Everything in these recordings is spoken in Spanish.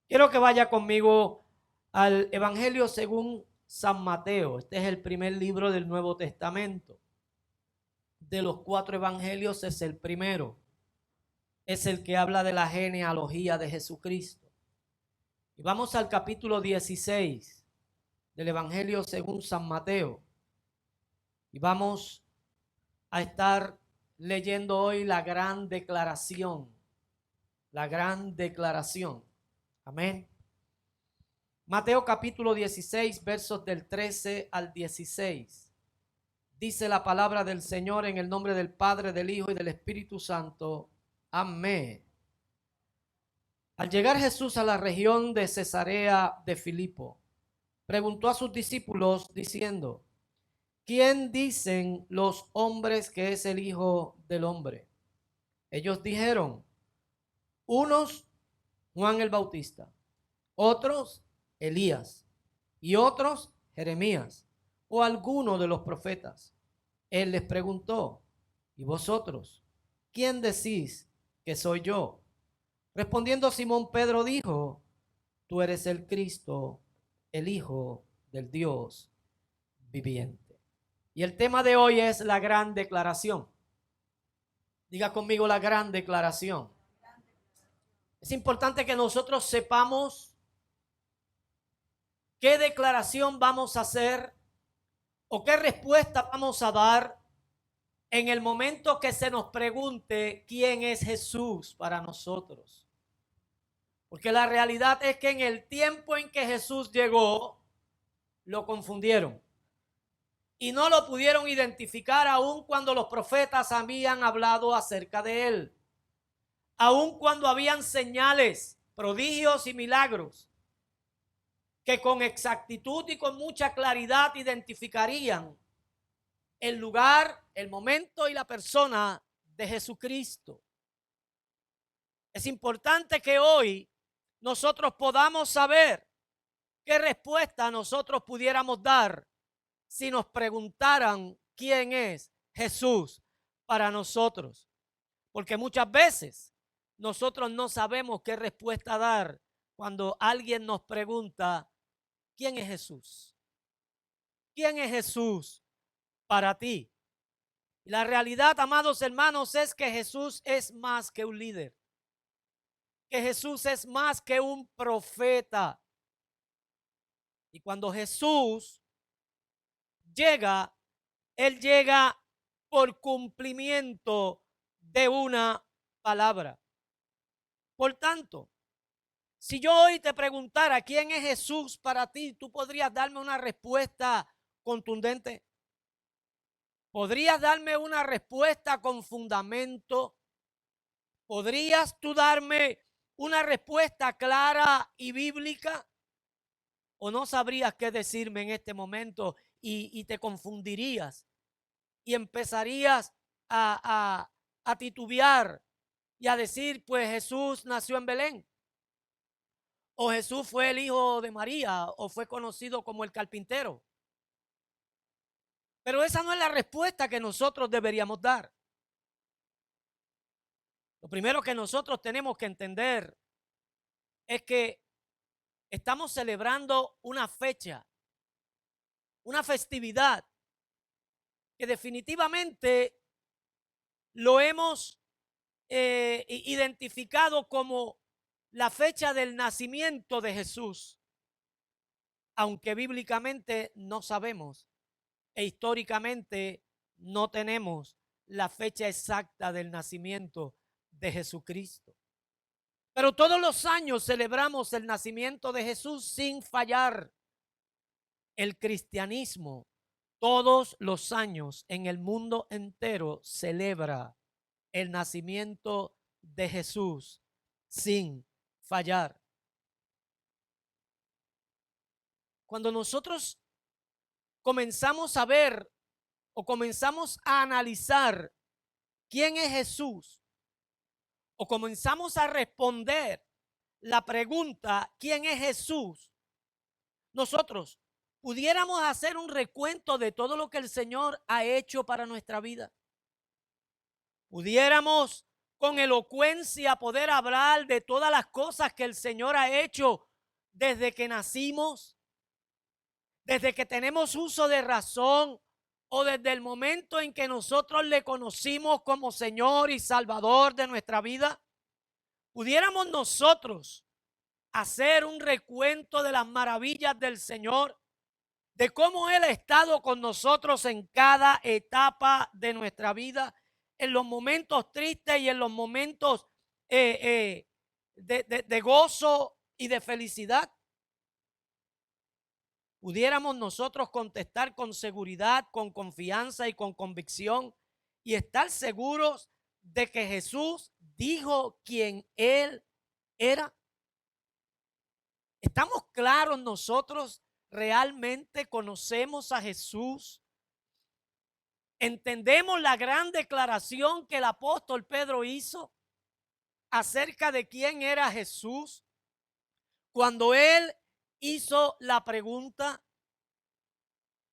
Quiero que vaya conmigo al Evangelio según San Mateo. Este es el primer libro del Nuevo Testamento. De los 4 evangelios es el primero. Es el que habla de la genealogía de Jesucristo. Y vamos al capítulo 16 del Evangelio según San Mateo. Y vamos a estar leyendo hoy la gran declaración. La gran declaración. Amén. Mateo capítulo 16, versos del 13 al 16. Dice la palabra del Señor en el nombre del Padre, del Hijo y del Espíritu Santo. Amén. Al llegar Jesús a la región de Cesarea de Filipo, preguntó a sus discípulos diciendo: ¿quién dicen los hombres que es el Hijo del Hombre? Ellos dijeron: unos Juan el Bautista, otros Elías y otros Jeremías o alguno de los profetas. Él les preguntó: ¿y vosotros quién decís que soy yo? Respondiendo Simón Pedro dijo: tú eres el Cristo, el Hijo del Dios viviente. Y el tema de hoy es la gran declaración. Diga conmigo: la gran declaración. Es importante que nosotros sepamos qué declaración vamos a hacer o qué respuesta vamos a dar en el momento que se nos pregunte quién es Jesús para nosotros. Porque la realidad es que en el tiempo en que Jesús llegó, lo confundieron y no lo pudieron identificar aun cuando los profetas habían hablado acerca de él, aun cuando habían señales, prodigios y milagros que con exactitud y con mucha claridad identificarían el lugar, el momento y la persona de Jesucristo. Es importante que hoy nosotros podamos saber qué respuesta nosotros pudiéramos dar si nos preguntaran quién es Jesús para nosotros. Porque muchas veces nosotros no sabemos qué respuesta dar cuando alguien nos pregunta quién es Jesús. ¿Quién es Jesús para ti? Y la realidad, amados hermanos, es que Jesús es más que un líder. Que Jesús es más que un profeta. Y cuando Jesús llega, Él llega por cumplimiento de una palabra. Por tanto, si yo hoy te preguntara quién es Jesús para ti, tú podrías darme una respuesta contundente. ¿Podrías darme una respuesta con fundamento? ¿Podrías tú darme una respuesta clara y bíblica? ¿O no sabrías qué decirme en este momento y te confundirías y empezarías a titubear y a decir, pues Jesús nació en Belén? ¿O Jesús fue el hijo de María o fue conocido como el carpintero? Pero esa no es la respuesta que nosotros deberíamos dar. Lo primero que nosotros tenemos que entender es que estamos celebrando una fecha, una festividad que definitivamente lo hemos identificado como la fecha del nacimiento de Jesús, aunque bíblicamente no sabemos e históricamente no tenemos la fecha exacta del nacimiento de Jesucristo. Pero todos los años celebramos el nacimiento de Jesús sin fallar. El cristianismo todos los años en el mundo entero celebra el nacimiento de Jesús sin fallar. Cuando nosotros comenzamos a ver o comenzamos a analizar quién es Jesús o comenzamos a responder la pregunta ¿quién es Jesús? Nosotros pudiéramos hacer un recuento de todo lo que el Señor ha hecho para nuestra vida. Pudiéramos con elocuencia poder hablar de todas las cosas que el Señor ha hecho desde que nacimos, desde que tenemos uso de razón o desde el momento en que nosotros le conocimos como Señor y Salvador de nuestra vida? ¿Pudiéramos nosotros hacer un recuento de las maravillas del Señor, de cómo Él ha estado con nosotros en cada etapa de nuestra vida, en los momentos tristes y en los momentos de gozo y de felicidad? Pudiéramos nosotros contestar con seguridad, con confianza y con convicción y estar seguros de que Jesús dijo quién Él era. ¿Estamos claros nosotros? ¿Realmente conocemos a Jesús? ¿Entendemos la gran declaración que el apóstol Pedro hizo acerca de quién era Jesús? Cuando él hizo la pregunta,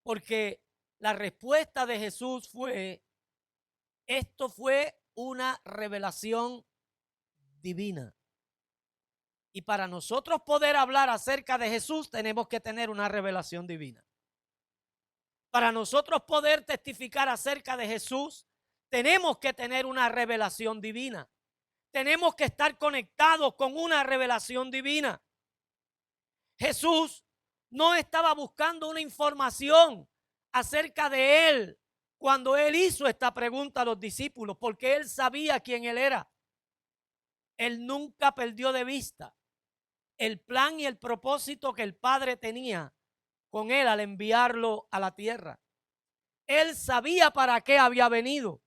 porque la respuesta de Jesús fue: esto fue una revelación divina. Y para nosotros poder hablar acerca de Jesús, tenemos que tener una revelación divina. Para nosotros poder testificar acerca de Jesús, tenemos que tener una revelación divina. Tenemos que estar conectados con una revelación divina. Jesús no estaba buscando una información acerca de Él cuando Él hizo esta pregunta a los discípulos, porque Él sabía quién Él era. Él nunca perdió de vista el plan y el propósito que el Padre tenía con Él al enviarlo a la tierra. Él sabía para qué había venido.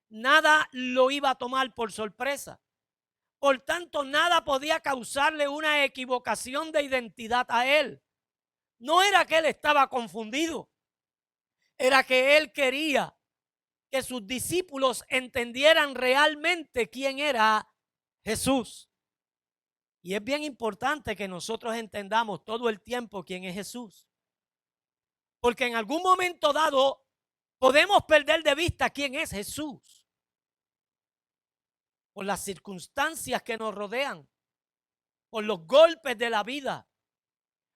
Nada lo iba a tomar por sorpresa. Por tanto, nada podía causarle una equivocación de identidad a Él. No era que Él estaba confundido. Era que Él quería que sus discípulos entendieran realmente quién era Jesús. Y es bien importante que nosotros entendamos todo el tiempo quién es Jesús. Porque en algún momento dado podemos perder de vista quién es Jesús por las circunstancias que nos rodean, por los golpes de la vida,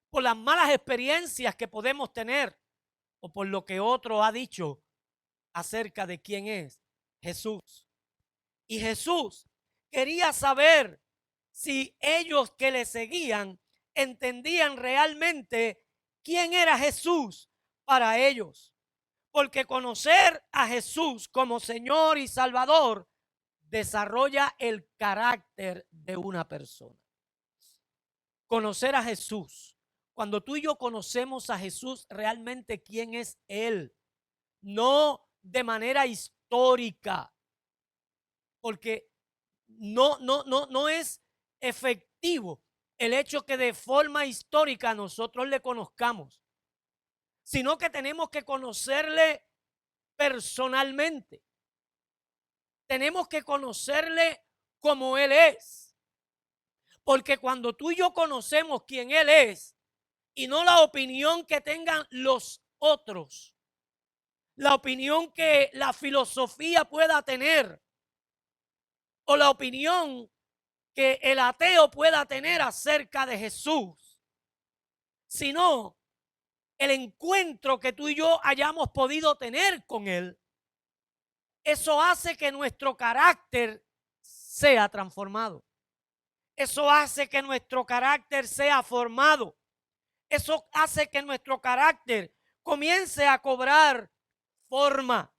por las malas experiencias que podemos tener o por lo que otro ha dicho acerca de quién es Jesús. Y Jesús quería saber si ellos que le seguían entendían realmente quién era Jesús para ellos. Porque conocer a Jesús como Señor y Salvador desarrolla el carácter de una persona. Conocer a Jesús. Cuando tú y yo conocemos a Jesús, realmente quién es Él. No de manera histórica. Porque no es efectivo el hecho que de forma histórica nosotros le conozcamos, sino que tenemos que conocerle personalmente. Tenemos que conocerle como Él es. Porque cuando tú y yo conocemos quién Él es y no la opinión que tengan los otros, la opinión que la filosofía pueda tener o la opinión que el ateo pueda tener acerca de Jesús, sino el encuentro que tú y yo hayamos podido tener con Él, eso hace que nuestro carácter sea transformado. Eso hace que nuestro carácter sea formado. Eso hace que nuestro carácter comience a cobrar forma.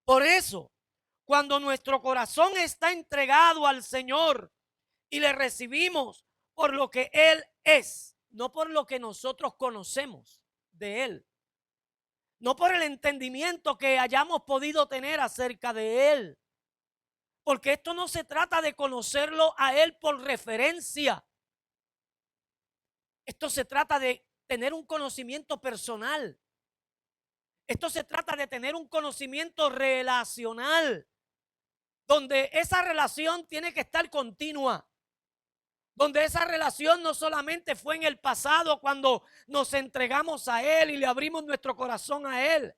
Por eso, cuando nuestro corazón está entregado al Señor y le recibimos por lo que Él es, no por lo que nosotros conocemos de Él, no por el entendimiento que hayamos podido tener acerca de Él, porque esto no se trata de conocerlo a Él por referencia. Esto se trata de tener un conocimiento personal. Esto se trata de tener un conocimiento relacional, donde esa relación tiene que estar continua, donde esa relación no solamente fue en el pasado cuando nos entregamos a Él y le abrimos nuestro corazón a Él,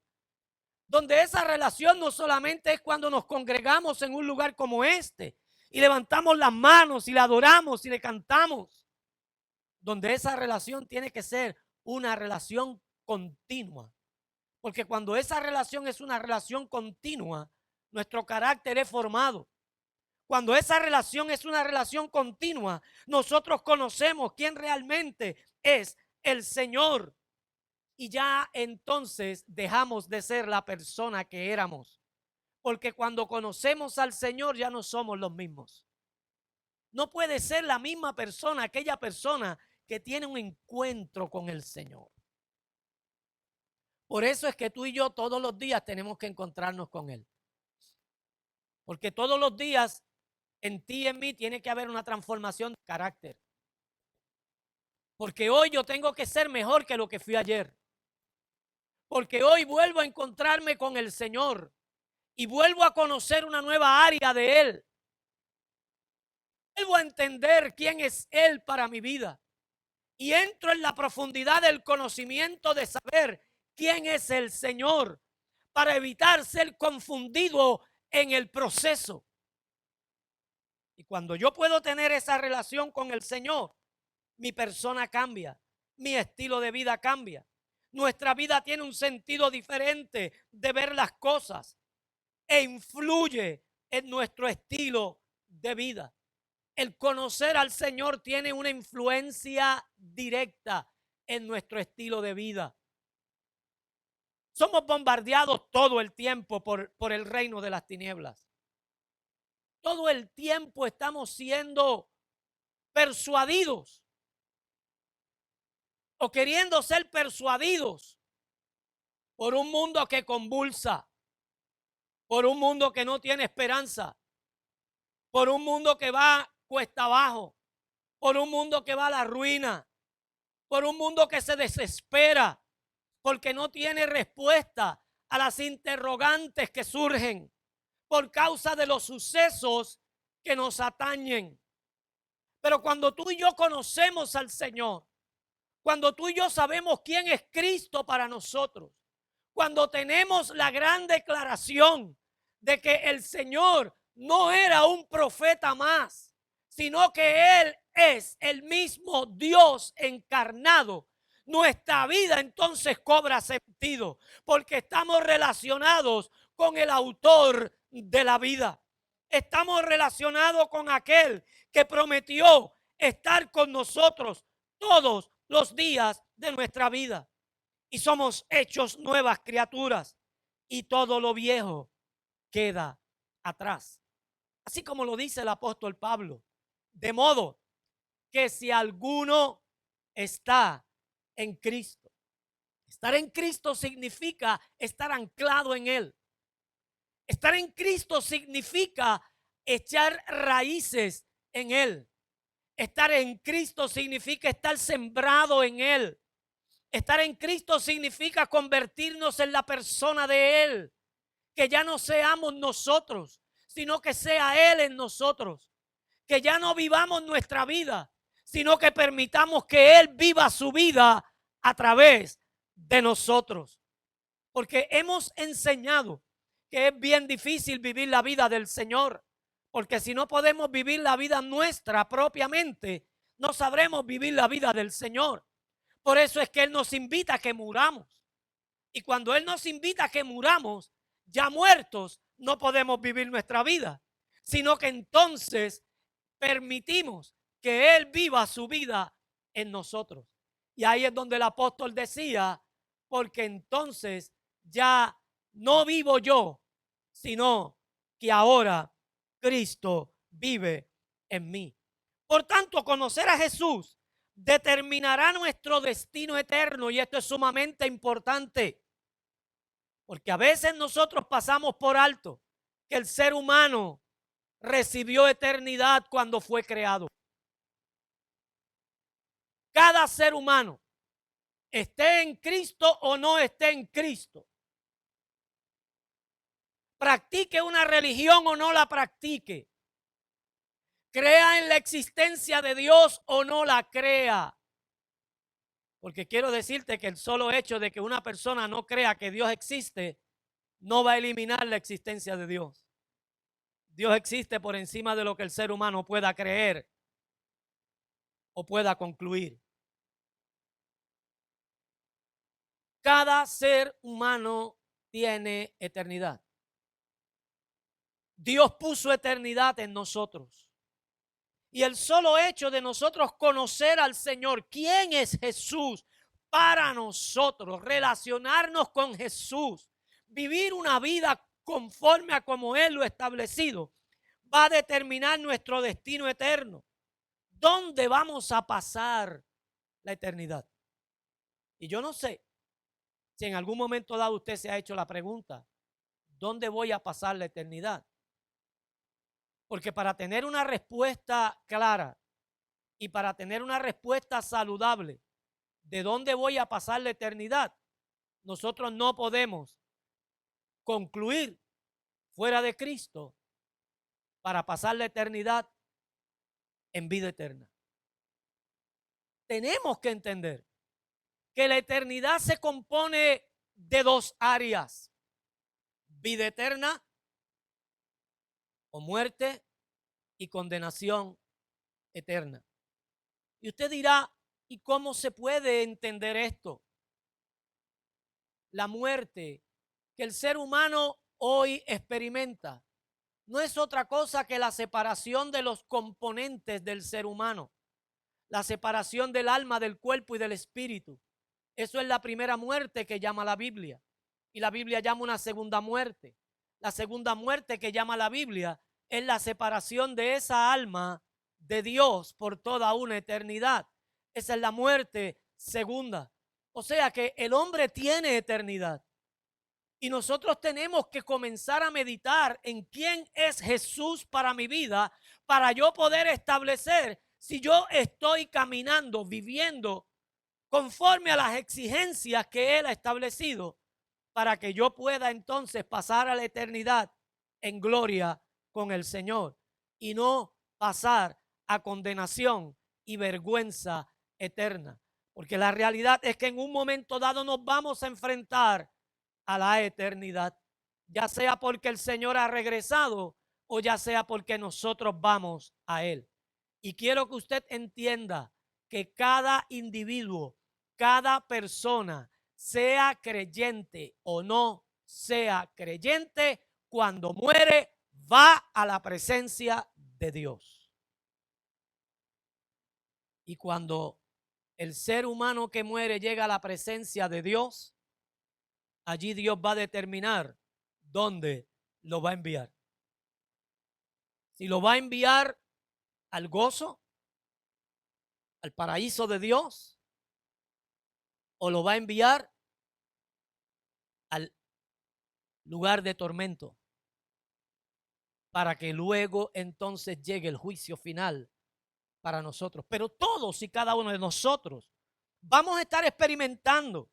Donde esa relación no solamente es cuando nos congregamos en un lugar como este y levantamos las manos y la adoramos y le cantamos. Donde esa relación tiene que ser una relación continua. Porque cuando esa relación es una relación continua, nuestro carácter es formado. Cuando esa relación es una relación continua, nosotros conocemos quién realmente es el Señor. Y ya entonces dejamos de ser la persona que éramos. Porque cuando conocemos al Señor ya no somos los mismos. No puede ser la misma persona, aquella persona que tiene un encuentro con el Señor. Por eso es que tú y yo todos los días tenemos que encontrarnos con Él. Porque todos los días en ti y en mí tiene que haber una transformación de carácter. Porque hoy yo tengo que ser mejor que lo que fui ayer. Porque hoy vuelvo a encontrarme con el Señor y vuelvo a conocer una nueva área de Él. Vuelvo a entender quién es Él para mi vida. Y entro en la profundidad del conocimiento de saber quién es el Señor para evitar ser confundido en el proceso. Y cuando yo puedo tener esa relación con el Señor, mi persona cambia, mi estilo de vida cambia. Nuestra vida tiene un sentido diferente de ver las cosas e influye en nuestro estilo de vida. El conocer al Señor tiene una influencia directa en nuestro estilo de vida. Somos bombardeados todo el tiempo por el reino de las tinieblas. Todo el tiempo estamos siendo persuadidos o queriendo ser persuadidos por un mundo que convulsa, por un mundo que no tiene esperanza, por un mundo que va cuesta abajo, por un mundo que va a la ruina, por un mundo que se desespera porque no tiene respuesta a las interrogantes que surgen por causa de los sucesos que nos atañen. Pero cuando tú y yo conocemos al Señor, cuando tú y yo sabemos quién es Cristo para nosotros, cuando tenemos la gran declaración de que el Señor no era un profeta más, sino que Él es el mismo Dios encarnado, nuestra vida entonces cobra sentido, porque estamos relacionados con el autor de la vida. Estamos relacionados con aquel que prometió estar con nosotros todos los días de nuestra vida. Y somos hechos nuevas criaturas. Y todo lo viejo queda atrás. Así como lo dice el apóstol Pablo. De modo que si alguno está en Cristo. Estar en Cristo significa estar anclado en Él. Estar en Cristo significa echar raíces en Él. Estar en Cristo significa estar sembrado en Él. Estar en Cristo significa convertirnos en la persona de Él. Que ya no seamos nosotros, sino que sea Él en nosotros. Que ya no vivamos nuestra vida, sino que permitamos que Él viva su vida a través de nosotros. Porque hemos enseñado que es bien difícil vivir la vida del Señor. Porque si no podemos vivir la vida nuestra propiamente, no sabremos vivir la vida del Señor. Por eso es que Él nos invita a que muramos. Y cuando Él nos invita a que muramos, ya muertos, no podemos vivir nuestra vida, sino que entonces permitimos que Él viva su vida en nosotros. Y ahí es donde el apóstol decía, porque entonces ya no vivo yo, sino que ahora Cristo vive en mí. Por tanto, conocer a Jesús determinará nuestro destino eterno, y esto es sumamente importante, porque a veces nosotros pasamos por alto que el ser humano recibió eternidad cuando fue creado. Cada ser humano, esté en Cristo o no esté en Cristo, practique una religión o no la practique, crea en la existencia de Dios o no la crea. Porque quiero decirte que el solo hecho de que una persona no crea que Dios existe no va a eliminar la existencia de Dios. Dios existe por encima de lo que el ser humano pueda creer o pueda concluir. Cada ser humano tiene eternidad. Dios puso eternidad en nosotros. Y el solo hecho de nosotros conocer al Señor, quién es Jesús para nosotros, relacionarnos con Jesús, vivir una vida conforme a como Él lo ha establecido, va a determinar nuestro destino eterno. ¿Dónde vamos a pasar la eternidad? Y yo no sé si en algún momento dado usted se ha hecho la pregunta, ¿dónde voy a pasar la eternidad? Porque para tener una respuesta clara y para tener una respuesta saludable de dónde voy a pasar la eternidad, nosotros no podemos concluir fuera de Cristo para pasar la eternidad en vida eterna. Tenemos que entender que la eternidad se compone de dos áreas: vida eterna o muerte y condenación eterna. Y usted dirá, ¿y cómo se puede entender esto? La muerte que el ser humano hoy experimenta no es otra cosa que la separación de los componentes del ser humano, la separación del alma, del cuerpo y del espíritu. Eso es la primera muerte que llama la Biblia. Y la Biblia llama una segunda muerte. La segunda muerte que llama la Biblia es la separación de esa alma de Dios por toda una eternidad. Esa es la muerte segunda. O sea que el hombre tiene eternidad. Y nosotros tenemos que comenzar a meditar en quién es Jesús para mi vida, para yo poder establecer si yo estoy caminando, viviendo conforme a las exigencias que Él ha establecido, para que yo pueda entonces pasar a la eternidad en gloria con el Señor y no pasar a condenación y vergüenza eterna. Porque la realidad es que en un momento dado nos vamos a enfrentar a la eternidad, ya sea porque el Señor ha regresado o ya sea porque nosotros vamos a Él. Y quiero que usted entienda que cada individuo, cada persona, sea creyente o no sea creyente, cuando muere va a la presencia de Dios. Y cuando el ser humano que muere llega a la presencia de Dios, allí Dios va a determinar dónde lo va a enviar. Si lo va a enviar al gozo, al paraíso de Dios, o lo va a enviar al lugar de tormento, para que luego entonces llegue el juicio final para nosotros. Pero todos y cada uno de nosotros vamos a estar experimentando,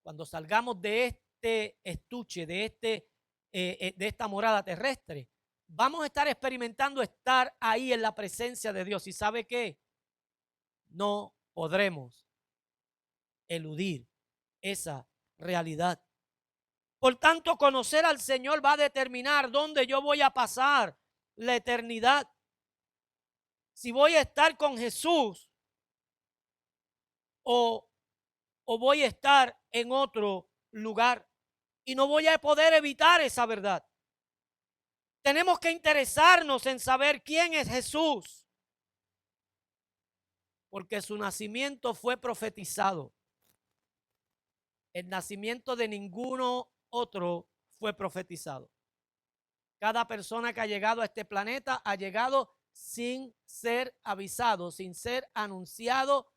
cuando salgamos de este estuche, de esta morada terrestre, vamos a estar experimentando estar ahí en la presencia de Dios. ¿Y sabe qué? No podremos eludir esa realidad. Por tanto, conocer al Señor va a determinar dónde yo voy a pasar la eternidad. Si voy a estar con Jesús o voy a estar en otro lugar, y no voy a poder evitar esa verdad. Tenemos que interesarnos en saber quién es Jesús, porque su nacimiento fue profetizado. El nacimiento de ninguno otro fue profetizado. Cada persona que ha llegado a este planeta ha llegado sin ser avisado, sin ser anunciado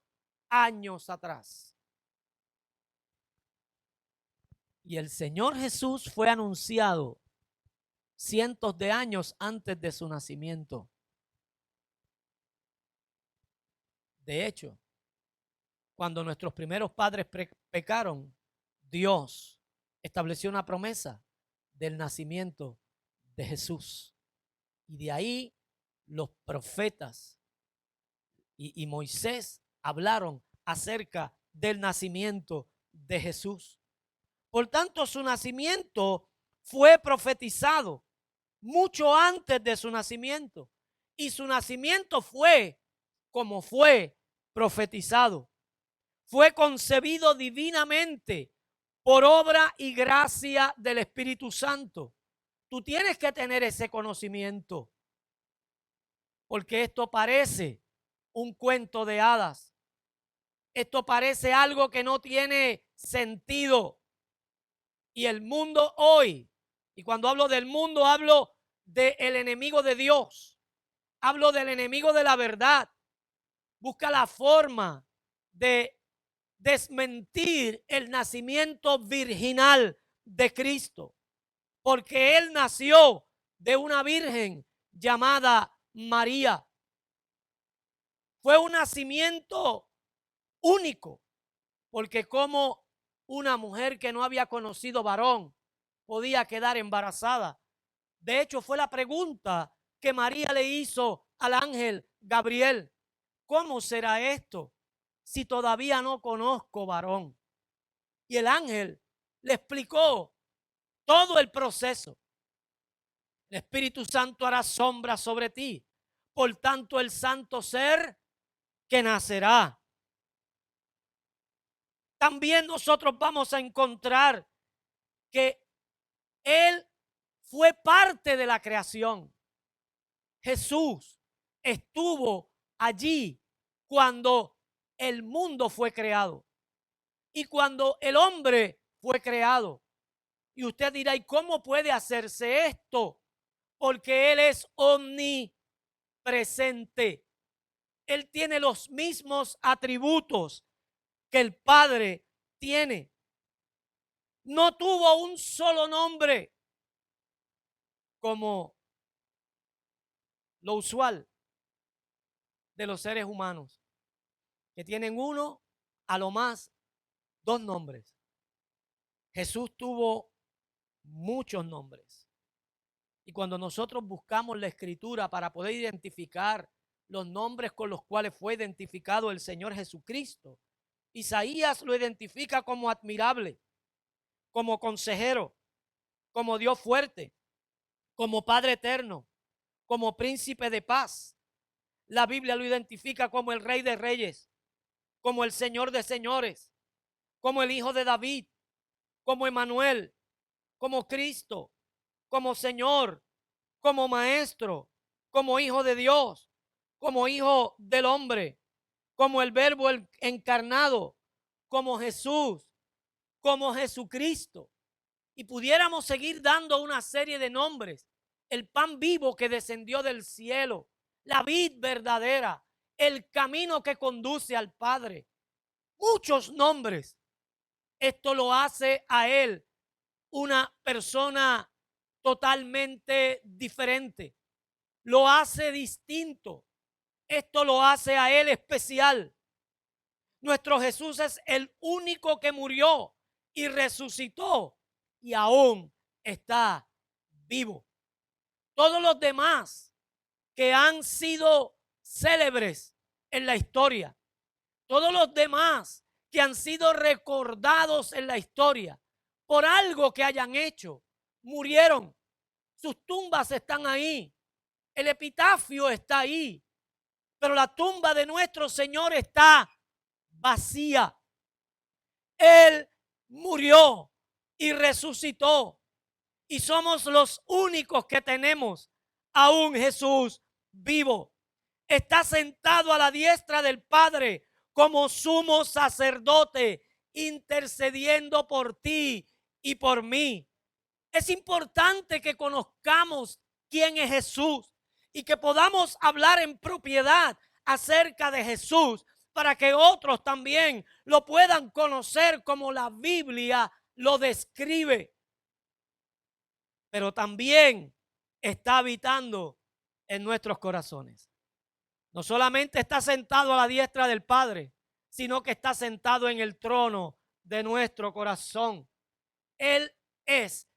años atrás. Y el Señor Jesús fue anunciado cientos de años antes de su nacimiento. De hecho, cuando nuestros primeros padres pecaron, Dios estableció una promesa del nacimiento de Jesús. Y de ahí los profetas y Moisés hablaron acerca del nacimiento de Jesús. Por tanto, su nacimiento fue profetizado mucho antes de su nacimiento. Y su nacimiento fue como fue profetizado. Fue concebido divinamente por obra y gracia del Espíritu Santo. Tú tienes que tener ese conocimiento, porque esto parece un cuento de hadas. Esto parece algo que no tiene sentido. Y el mundo hoy, y cuando hablo del mundo, hablo del enemigo de Dios. Hablo del enemigo de la verdad. Busca la forma de desmentir el nacimiento virginal de Cristo, porque Él nació de una virgen llamada María. Fue un nacimiento único, porque como una mujer que no había conocido varón podía quedar embarazada. De hecho, fue la pregunta que María le hizo al ángel Gabriel: ¿cómo será esto si todavía no conozco varón? Y el ángel le explicó todo el proceso. El Espíritu Santo hará sombra sobre ti. Por tanto, el santo ser que nacerá. También nosotros vamos a encontrar que Él fue parte de la creación. Jesús estuvo allí cuando el mundo fue creado y cuando el hombre fue creado. Y usted dirá, ¿y cómo puede hacerse esto? Porque Él es omnipresente. Él tiene los mismos atributos que el Padre tiene. No tuvo un solo nombre como lo usual de los seres humanos, que tienen uno, a lo más dos nombres. Jesús tuvo muchos nombres. Y cuando nosotros buscamos la Escritura para poder identificar los nombres con los cuales fue identificado el Señor Jesucristo, Isaías lo identifica como admirable, como consejero, como Dios fuerte, como Padre eterno, como príncipe de paz. La Biblia lo identifica como el Rey de Reyes, como el Señor de Señores, como el Hijo de David, como Emmanuel, como Cristo, como Señor, como Maestro, como Hijo de Dios, como Hijo del Hombre, como el Verbo encarnado, como Jesús, como Jesucristo. Y pudiéramos seguir dando una serie de nombres: el pan vivo que descendió del cielo, la vid verdadera, el camino que conduce al Padre. Muchos nombres. Esto lo hace a Él una persona totalmente diferente. Lo hace distinto. Esto lo hace a Él especial. Nuestro Jesús es el único que murió y resucitó y aún está vivo. Todos los demás que han sido célebres en la historia, todos los demás que han sido recordados en la historia por algo que hayan hecho, murieron. Sus tumbas están ahí. El epitafio está ahí. Pero la tumba de nuestro Señor está vacía. Él murió y resucitó. Y somos los únicos que tenemos a un Jesús vivo. Está sentado a la diestra del Padre como sumo sacerdote, intercediendo por ti y por mí. Es importante que conozcamos quién es Jesús y que podamos hablar en propiedad acerca de Jesús para que otros también lo puedan conocer como la Biblia lo describe. Pero también está habitando en nuestros corazones. No solamente está sentado a la diestra del Padre, sino que está sentado en el trono de nuestro corazón. Él es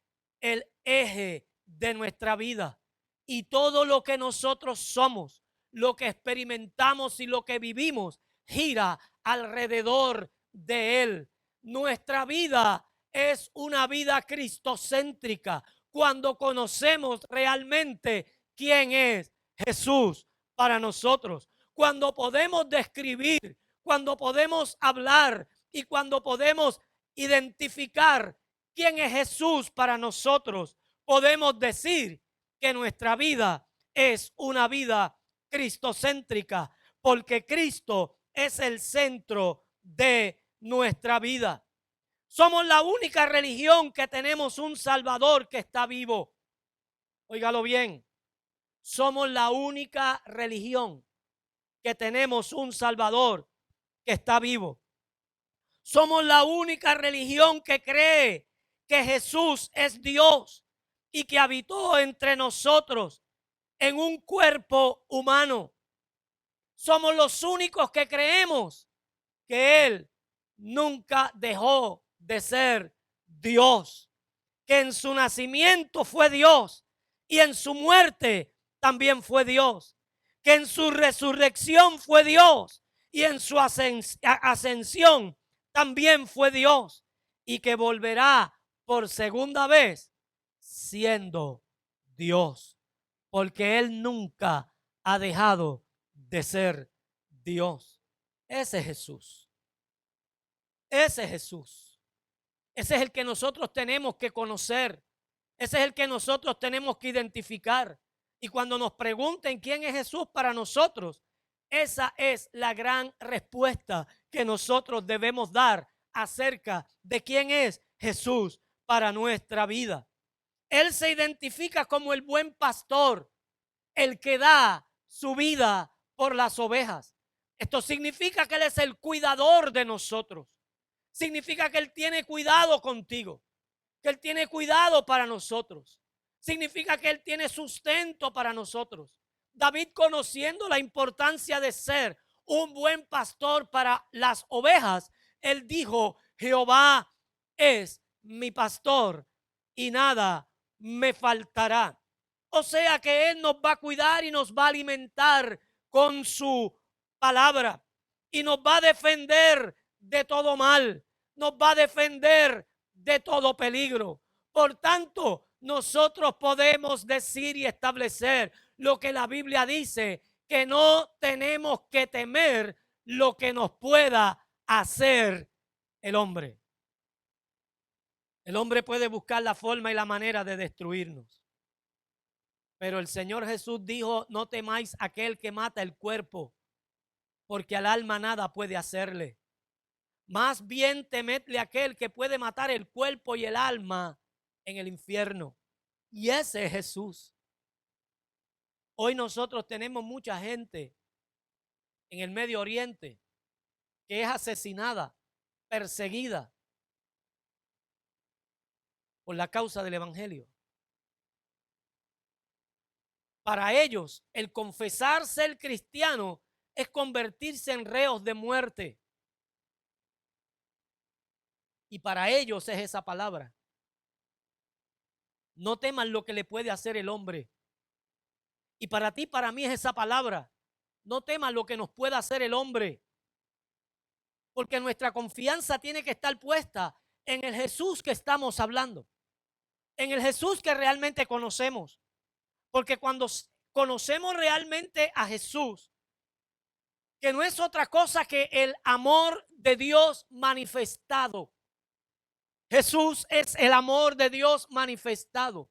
el eje de nuestra vida y todo lo que nosotros somos, lo que experimentamos y lo que vivimos gira alrededor de Él. Nuestra vida es una vida cristocéntrica, cuando conocemos realmente quién es Jesús para nosotros, cuando podemos describir, cuando podemos hablar y cuando podemos identificar quién es Jesús para nosotros, podemos decir que nuestra vida es una vida cristocéntrica, porque Cristo es el centro de nuestra vida. Somos la única religión que tenemos un Salvador que está vivo. Óigalo bien, somos la única religión que tenemos un Salvador que está vivo. Somos la única religión que cree que Jesús es Dios y que habitó entre nosotros en un cuerpo humano. Somos los únicos que creemos que Él nunca dejó de ser Dios, que en su nacimiento fue Dios y en su muerte también fue Dios, que en su resurrección fue Dios y en su ascensión también fue Dios, y que volverá por segunda vez siendo Dios, porque Él nunca ha dejado de ser Dios. Ese es Jesús. Ese es Jesús. Ese es el que nosotros tenemos que conocer. Ese es el que nosotros tenemos que identificar. Y cuando nos pregunten quién es Jesús para nosotros, esa es la gran respuesta que nosotros debemos dar acerca de quién es Jesús para nuestra vida. Él se identifica como el buen pastor, el que da su vida por las ovejas. Esto significa que Él es el cuidador de nosotros. Significa que Él tiene cuidado contigo, que Él tiene cuidado para nosotros. Significa que Él tiene sustento para nosotros. David, conociendo la importancia de ser un buen pastor para las ovejas, él dijo: Jehová es mi pastor y nada me faltará. O sea que Él nos va a cuidar y nos va a alimentar con su palabra y nos va a defender de todo mal, nos va a defender de todo peligro. Por tanto, nosotros podemos decir y establecer lo que la Biblia dice, que no tenemos que temer lo que nos pueda hacer el hombre. El hombre puede buscar la forma y la manera de destruirnos, pero el Señor Jesús dijo: no temáis aquel que mata el cuerpo, porque al alma nada puede hacerle. Más bien temedle aquel que puede matar el cuerpo y el alma en el infierno. Y ese es Jesús. Hoy nosotros tenemos mucha gente en el Medio Oriente que es asesinada, perseguida por la causa del evangelio. Para ellos, el confesar ser cristiano es convertirse en reos de muerte. Y para ellos es esa palabra: no teman lo que le puede hacer el hombre. Y para ti, para mí, es esa palabra: no temas lo que nos pueda hacer el hombre. Porque nuestra confianza tiene que estar puesta en el Jesús que estamos hablando, en el Jesús que realmente conocemos. Porque cuando conocemos realmente a Jesús, que no es otra cosa que el amor de Dios manifestado. Jesús es el amor de Dios manifestado.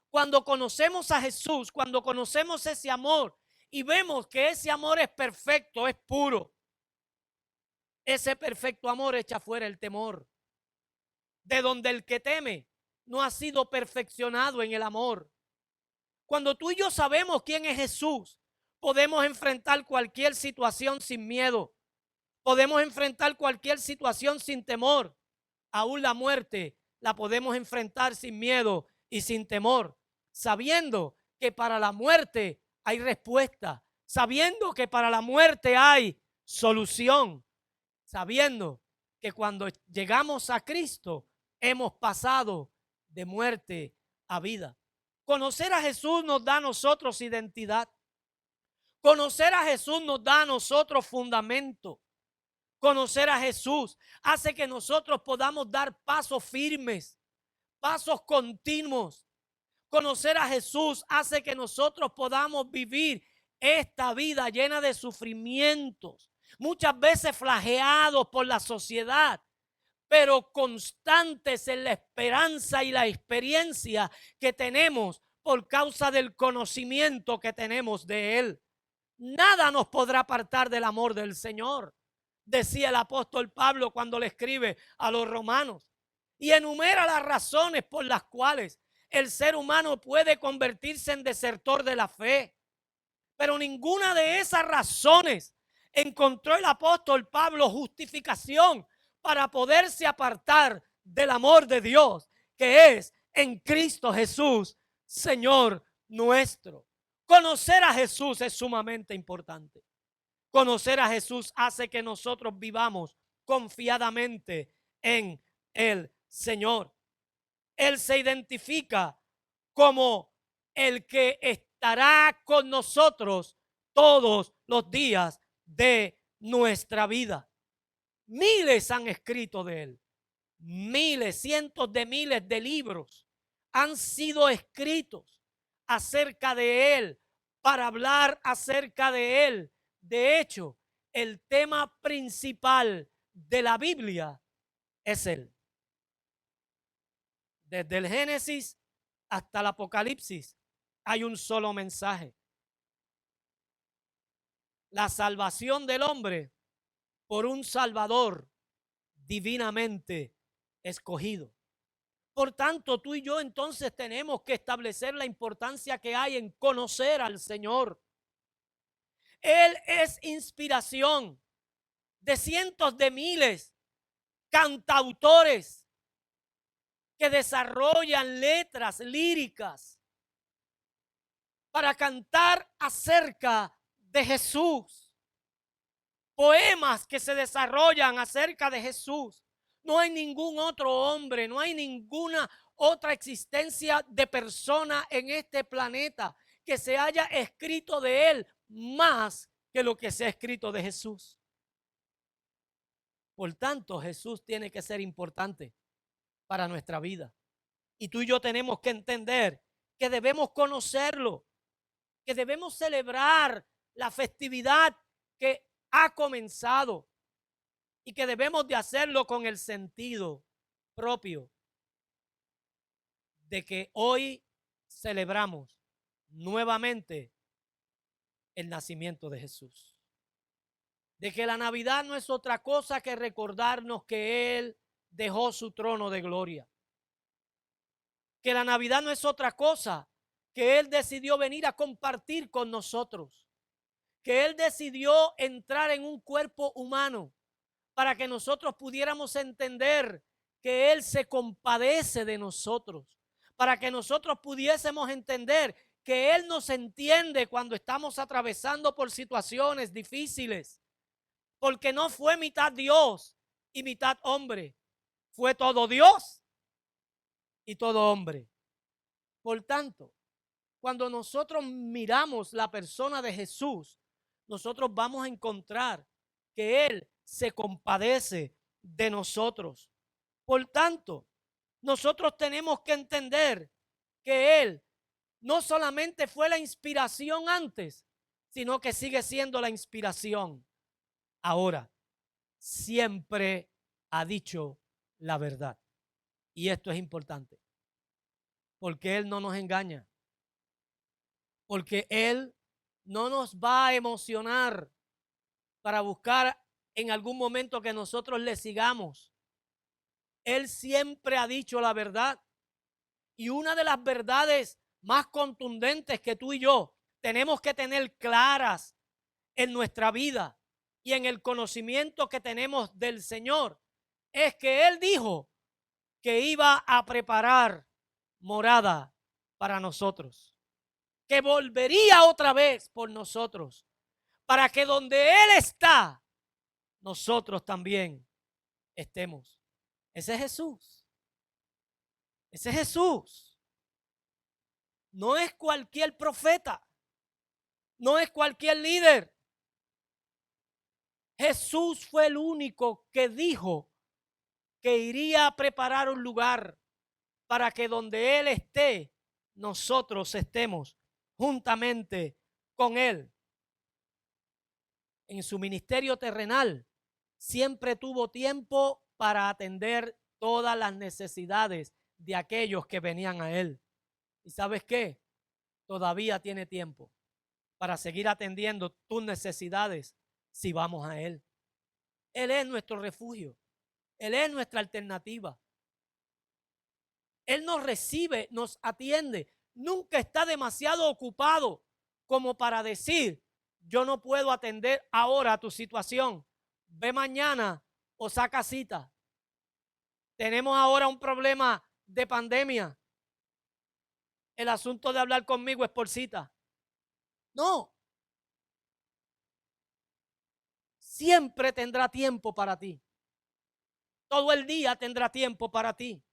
Cuando conocemos a Jesús, cuando conocemos ese amor y vemos que ese amor es perfecto, es puro, ese perfecto amor echa fuera el temor. De donde el que teme no ha sido perfeccionado en el amor. Cuando tú y yo sabemos quién es Jesús, podemos enfrentar cualquier situación sin miedo. Podemos enfrentar cualquier situación sin temor. Aún la muerte la podemos enfrentar sin miedo y sin temor, sabiendo que para la muerte hay respuesta, sabiendo que para la muerte hay solución, sabiendo que cuando llegamos a Cristo hemos pasado de muerte a vida. Conocer a Jesús nos da a nosotros identidad. Conocer a Jesús nos da a nosotros fundamento. Conocer a Jesús hace que nosotros podamos dar pasos firmes, pasos continuos. Conocer a Jesús hace que nosotros podamos vivir esta vida llena de sufrimientos, muchas veces flageados por la sociedad, pero constantes en la esperanza y la experiencia que tenemos por causa del conocimiento que tenemos de Él. Nada nos podrá apartar del amor del Señor, decía el apóstol Pablo cuando le escribe a los romanos, y enumera las razones por las cuales el ser humano puede convertirse en desertor de la fe. Pero ninguna de esas razones encontró el apóstol Pablo justificación para poderse apartar del amor de Dios, que es en Cristo Jesús, Señor nuestro. Conocer a Jesús es sumamente importante. Conocer a Jesús hace que nosotros vivamos confiadamente en el Señor. Él se identifica como el que estará con nosotros todos los días de nuestra vida. Miles han escrito de Él. Miles, cientos de miles de libros han sido escritos acerca de Él, para hablar acerca de Él. De hecho, el tema principal de la Biblia es Él. Desde el Génesis hasta el Apocalipsis hay un solo mensaje: la salvación del hombre por un Salvador divinamente escogido. Por tanto, tú y yo entonces tenemos que establecer la importancia que hay en conocer al Señor. Él es inspiración de cientos de miles cantautores que desarrollan letras líricas para cantar acerca de Jesús. Poemas que se desarrollan acerca de Jesús. No hay ningún otro hombre, no hay ninguna otra existencia de persona en este planeta que se haya escrito de Él más que lo que se ha escrito de Jesús. Por tanto, Jesús tiene que ser importante para nuestra vida. Y tú y yo tenemos que entender que debemos conocerlo, que debemos celebrar la festividad que ha comenzado y que debemos de hacerlo con el sentido propio de que hoy celebramos nuevamente el nacimiento de Jesús. De que la Navidad no es otra cosa que recordarnos que Él dejó su trono de gloria. Que la Navidad no es otra cosa que Él decidió venir a compartir con nosotros. Que Él decidió entrar en un cuerpo humano para que nosotros pudiéramos entender que Él se compadece de nosotros. Para que nosotros pudiésemos entender que Él nos entiende cuando estamos atravesando por situaciones difíciles. Porque no fue mitad Dios y mitad hombre. Fue todo Dios y todo hombre. Por tanto, cuando nosotros miramos la persona de Jesús, nosotros vamos a encontrar que Él se compadece de nosotros. Por tanto, nosotros tenemos que entender que Él no solamente fue la inspiración antes, sino que sigue siendo la inspiración ahora. Siempre ha dicho la verdad. Y esto es importante, porque Él no nos engaña, porque Él no nos va a emocionar para buscar en algún momento que nosotros le sigamos. Él siempre ha dicho la verdad. Y una de las verdades más contundentes que tú y yo tenemos que tener claras en nuestra vida y en el conocimiento que tenemos del Señor es que Él dijo que iba a preparar morada para nosotros, que volvería otra vez por nosotros, para que donde Él está, nosotros también estemos. Ese es Jesús. Ese es Jesús. No es cualquier profeta. No es cualquier líder. Jesús fue el único que dijo que iría a preparar un lugar para que donde Él esté, nosotros estemos juntamente con Él. En su ministerio terrenal, siempre tuvo tiempo para atender todas las necesidades de aquellos que venían a Él. ¿Y sabes qué? Todavía tiene tiempo para seguir atendiendo tus necesidades si vamos a Él. Él es nuestro refugio. Él es nuestra alternativa. Él nos recibe, nos atiende. Nunca está demasiado ocupado como para decir, yo no puedo atender ahora tu situación. Ve mañana o saca cita. Tenemos ahora un problema de pandemia. El asunto de hablar conmigo es por cita. No. Siempre tendrá tiempo para ti. Todo el día tendrá tiempo para ti.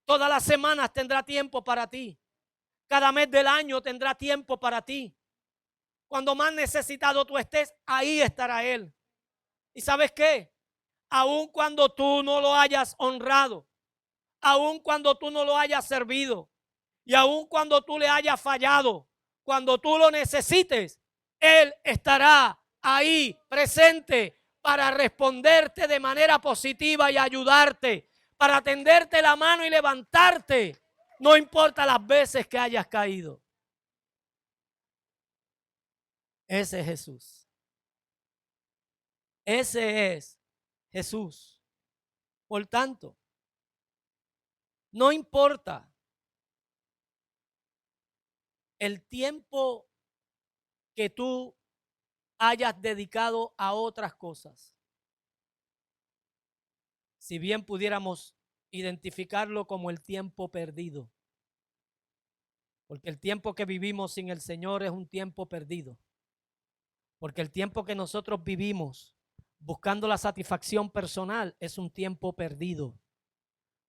Todas las semanas tendrá tiempo para ti. Cada mes del año tendrá tiempo para ti. Cuando más necesitado tú estés, ahí estará Él. ¿Y sabes qué? Aun cuando tú no lo hayas honrado, aun cuando tú no lo hayas servido, y aun cuando tú le hayas fallado, cuando tú lo necesites, Él estará ahí presente para responderte de manera positiva y ayudarte, para tenderte la mano y levantarte, no importa las veces que hayas caído. Ese es Jesús. Ese es Jesús. Por tanto, no importa el tiempo que tú hayas dedicado a otras cosas. Si bien pudiéramos identificarlo como el tiempo perdido, porque el tiempo que vivimos sin el Señor es un tiempo perdido, porque el tiempo que nosotros vivimos buscando la satisfacción personal es un tiempo perdido.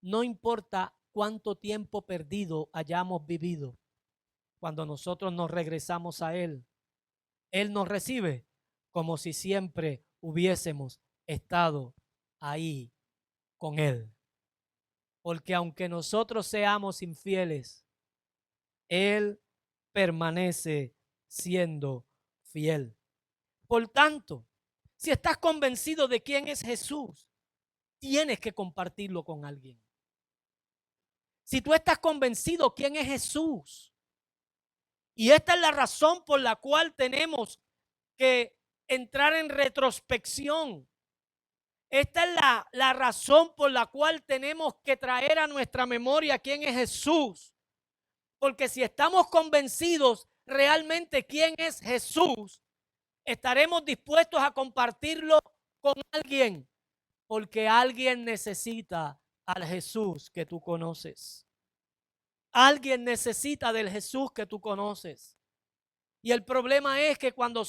No importa cuánto tiempo perdido hayamos vivido, cuando nosotros nos regresamos a Él, Él nos recibe como si siempre hubiésemos estado ahí con Él. Porque aunque nosotros seamos infieles, Él permanece siendo fiel. Por tanto, si estás convencido de quién es Jesús, tienes que compartirlo con alguien. Si tú estás convencido quién es Jesús, y esta es la razón por la cual tenemos que entrar en retrospección. Esta es la razón por la cual tenemos que traer a nuestra memoria quién es Jesús. Porque si estamos convencidos realmente quién es Jesús, estaremos dispuestos a compartirlo con alguien. Porque alguien necesita al Jesús que tú conoces. Alguien necesita del Jesús que tú conoces. Y el problema es que cuando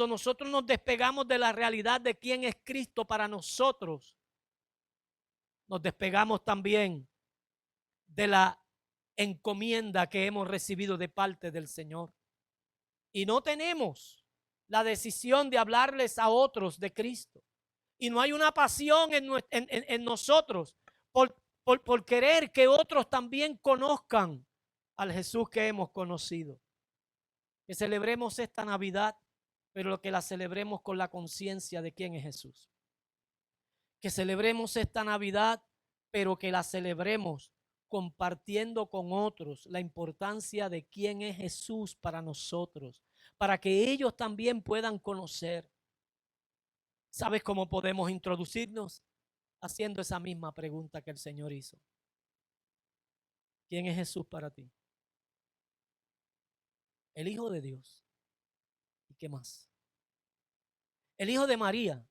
nosotros nos despegamos de la realidad de quién es Cristo para nosotros, nos despegamos también de la encomienda que hemos recibido de parte del Señor. Y no tenemos la decisión de hablarles a otros de Cristo. Y no hay una pasión en nosotros por querer que otros también conozcan al Jesús que hemos conocido. Que celebremos esta Navidad, pero que la celebremos con la conciencia de quién es Jesús. Que celebremos esta Navidad, pero que la celebremos compartiendo con otros la importancia de quién es Jesús para nosotros, para que ellos también puedan conocer. ¿Sabes cómo podemos introducirnos? Haciendo esa misma pregunta que el Señor hizo. ¿Quién es Jesús para ti? El Hijo de Dios. ¿Y qué más? El Hijo de María.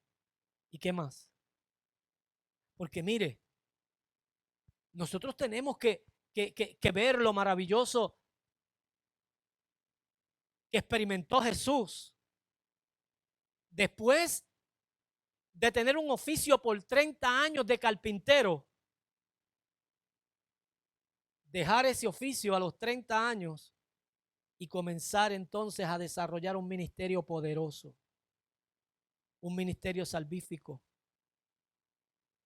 ¿Y qué más? Porque mire, nosotros tenemos que ver lo maravilloso que experimentó Jesús. Después de tener un oficio por 30 años de carpintero, dejar ese oficio a los 30 años y comenzar entonces a desarrollar un ministerio poderoso. un ministerio salvífico,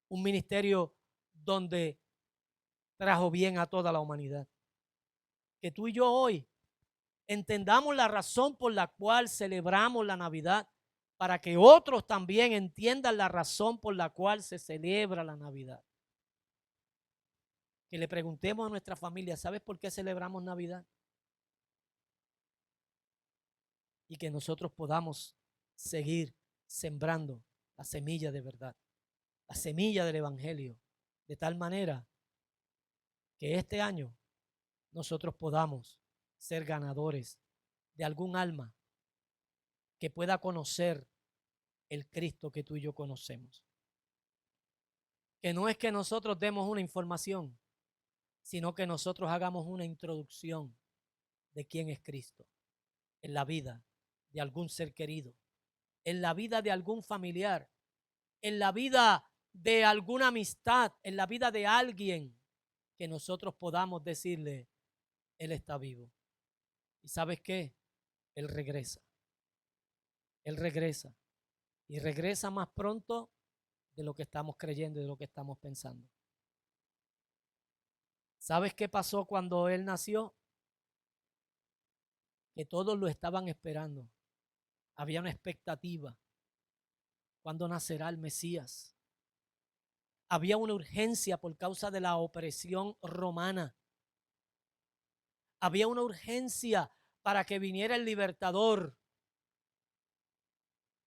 un ministerio donde trajo bien a toda la humanidad. Que tú y yo hoy entendamos la razón por la cual celebramos la Navidad, para que otros también entiendan la razón por la cual se celebra la Navidad. Que le preguntemos a nuestra familia, ¿sabes por qué celebramos Navidad? Y que nosotros podamos seguir sembrando la semilla de verdad, la semilla del Evangelio, de tal manera que este año nosotros podamos ser ganadores de algún alma que pueda conocer el Cristo que tú y yo conocemos. Que no es que nosotros demos una información, sino que nosotros hagamos una introducción de quién es Cristo en la vida de algún ser querido, en la vida de algún familiar, en la vida de alguna amistad, en la vida de alguien, que nosotros podamos decirle, Él está vivo. ¿Y sabes qué? Él regresa. Él regresa. Y regresa más pronto de lo que estamos creyendo y de lo que estamos pensando. ¿Sabes qué pasó cuando Él nació? Que todos lo estaban esperando. Había una expectativa. ¿Cuándo nacerá el Mesías? Había una urgencia por causa de la opresión romana. Había una urgencia para que viniera el libertador.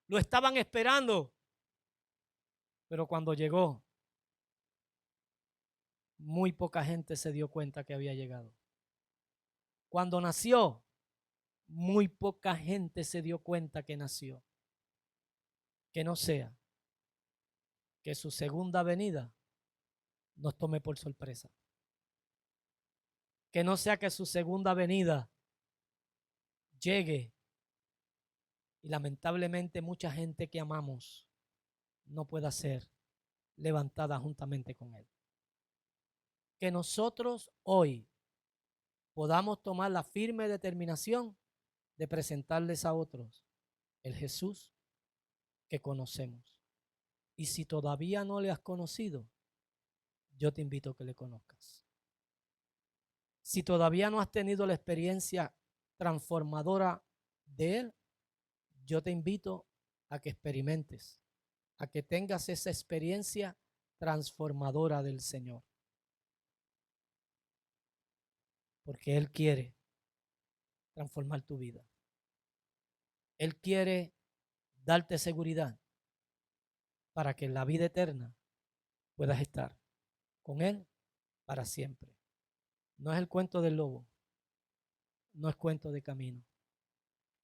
Lo estaban esperando. Pero cuando llegó, muy poca gente se dio cuenta que había llegado. Cuando nació, muy poca gente se dio cuenta que nació. Que no sea que su segunda venida nos tome por sorpresa. Que no sea que su segunda venida llegue y lamentablemente mucha gente que amamos no pueda ser levantada juntamente con Él. Que nosotros hoy podamos tomar la firme determinación de presentarles a otros el Jesús que conocemos. Y si todavía no le has conocido, yo te invito a que le conozcas. Si todavía no has tenido la experiencia transformadora de Él, yo te invito a que experimentes, a que tengas esa experiencia transformadora del Señor. Porque Él quiere transformar tu vida. Él quiere darte seguridad para que en la vida eterna puedas estar con Él para siempre. No es el cuento del lobo, no es cuento de camino,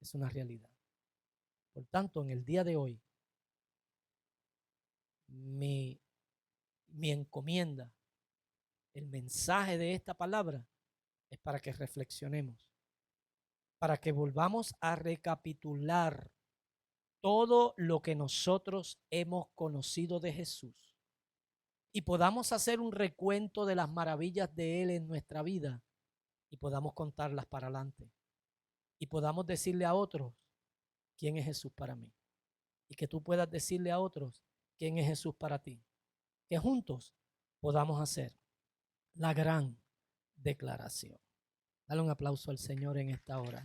es una realidad. Por tanto, en el día de hoy, mi encomienda, el mensaje de esta palabra es para que reflexionemos, para que volvamos a recapitular todo lo que nosotros hemos conocido de Jesús y podamos hacer un recuento de las maravillas de Él en nuestra vida y podamos contarlas para adelante y podamos decirle a otros quién es Jesús para mí y que tú puedas decirle a otros quién es Jesús para ti. Que juntos podamos hacer la gran declaración. Dale un aplauso al Señor en esta hora.